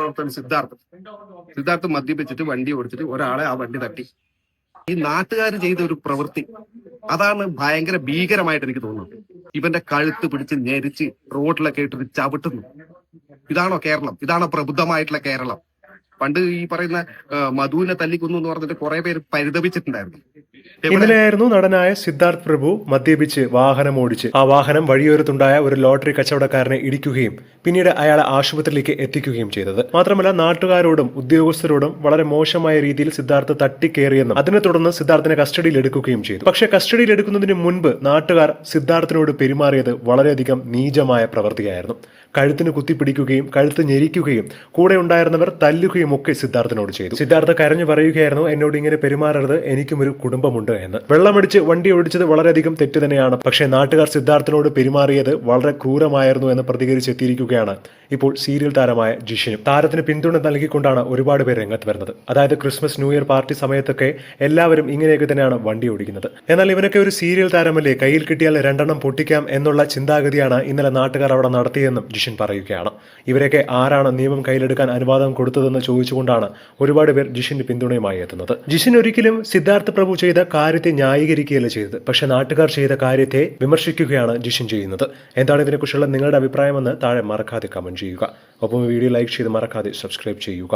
പ്രവർത്തകൻ സിദ്ധാർത്ഥ് മദ്യപിച്ചിട്ട് വണ്ടി ഓടിച്ചിട്ട് ഒരാളെ ആ വണ്ടി തട്ടി. ഈ നാട്ടുകാർ ചെയ്ത ഒരു പ്രവൃത്തി അതാണ് ഭയങ്കര ഭീകരമായിട്ട് എനിക്ക് തോന്നുന്നത്. ഇവന്റെ കഴുത്ത് പിടിച്ച് ഞെരിച്ച് റോഡിലൊക്കെ ഇട്ടിട്ട് ചവിട്ടുന്നു. ഇതാണോ കേരളം? ഇതാണോ പ്രബുദ്ധമായിട്ടുള്ള കേരളം? പണ്ട് ഈ പറയുന്ന മധുവിനെ തല്ലിക്കൊന്നു എന്ന് പറഞ്ഞിട്ട് കുറെ പേര് പരിതപിച്ചിട്ടുണ്ടായിരുന്നു. ഇന്നലെയായിരുന്നു നടനായ സിദ്ധാർത്ഥ് പ്രഭു മദ്യപിച്ച് വാഹനം ഓടിച്ച് ആ വാഹനം വഴിയോരത്തുണ്ടായ ഒരു ലോട്ടറി കച്ചവടക്കാരനെ ഇടിക്കുകയും പിന്നീട് അയാളെ ആശുപത്രിയിലേക്ക് എത്തിക്കുകയും ചെയ്തത്. മാത്രമല്ല നാട്ടുകാരോടും ഉദ്യോഗസ്ഥരോടും വളരെ മോശമായ രീതിയിൽ സിദ്ധാർത്ഥ് തട്ടിക്കേറിയെന്നും അതിനെ തുടർന്ന് സിദ്ധാർത്ഥിനെ കസ്റ്റഡിയിൽ എടുക്കുകയും ചെയ്തു. പക്ഷേ കസ്റ്റഡിയിൽ എടുക്കുന്നതിന് മുൻപ് നാട്ടുകാർ സിദ്ധാർത്ഥിനോട് പെരുമാറിയത് വളരെയധികം നീചമായ പ്രവൃത്തിയായിരുന്നു. കഴുത്തിന് കുത്തിപ്പിടിക്കുകയും കഴുത്ത് ഞെരിക്കുകയും കൂടെ ഉണ്ടായിരുന്നവർ തല്ലുകയും ഒക്കെ സിദ്ധാർത്ഥിനോട് ചെയ്തു. സിദ്ധാർത്ഥ് കരഞ്ഞു പറയുകയായിരുന്നു, എന്നോട് ഇങ്ങനെ പെരുമാറരുത്, എനിക്കും ഒരു കുടുംബമുണ്ട് എന്ന്. വെള്ളമടിച്ച് വണ്ടി ഓടിച്ചത് വളരെയധികം തെറ്റ് തന്നെയാണ്. പക്ഷേ നാട്ടുകാർ സിദ്ധാർത്ഥിനോട് പെരുമാറിയത് വളരെ ക്രൂരമായിരുന്നു എന്ന് പ്രതികരിച്ചെത്തിയിരിക്കുകയാണ് ഇപ്പോൾ സീരിയൽ താരമായ ജിഷിനും. താരത്തിന് പിന്തുണ നൽകിക്കൊണ്ടാണ് ഒരുപാട് പേർ രംഗത്ത് വരുന്നത്. അതായത് ക്രിസ്മസ് ന്യൂ ഇയർ പാർട്ടി സമയത്തൊക്കെ എല്ലാവരും ഇങ്ങനെയൊക്കെ തന്നെയാണ് വണ്ടി ഓടിക്കുന്നത്. എന്നാൽ ഇവനൊക്കെ ഒരു സീരിയൽ താരമല്ലേ, കയ്യിൽ കിട്ടിയാൽ രണ്ടെണ്ണം പൊട്ടിക്കാം എന്നുള്ള ചിന്താഗതിയാണ് ഇന്നലെ നാട്ടുകാർ അവിടെ നടത്തിയെന്നും ജിഷിൻ പറയുകയാണ്. ഇവരൊക്കെ ആരാണ് നിയമം കയ്യിലെടുക്കാൻ അനുവാദം കൊടുത്തതെന്ന് ചോദിച്ചുകൊണ്ടാണ് ഒരുപാട് പേർ ജിഷിന്റെ പിന്തുണയുമായി എത്തുന്നത്. ജിഷിൻ ഒരിക്കലും സിദ്ധാർത്ഥ് പ്രഭു ചെയ്ത കാര്യത്തെ ന്യായീകരിക്കുകയല്ല ചെയ്തത്, പക്ഷെ നാട്ടുകാർ ചെയ്ത കാര്യത്തെ വിമർശിക്കുകയാണ് ജിഷിൻ ചെയ്യുന്നത്. എന്താണ് ഇതിനെക്കുറിച്ചുള്ള നിങ്ങളുടെ അഭിപ്രായമെന്ന് താഴെ മറക്കാതെ കമന്റ് ചെയ്യുക. ഒപ്പം വീഡിയോ ലൈക്ക് ചെയ്ത് മറക്കാതെ സബ്സ്ക്രൈബ് ചെയ്യുക.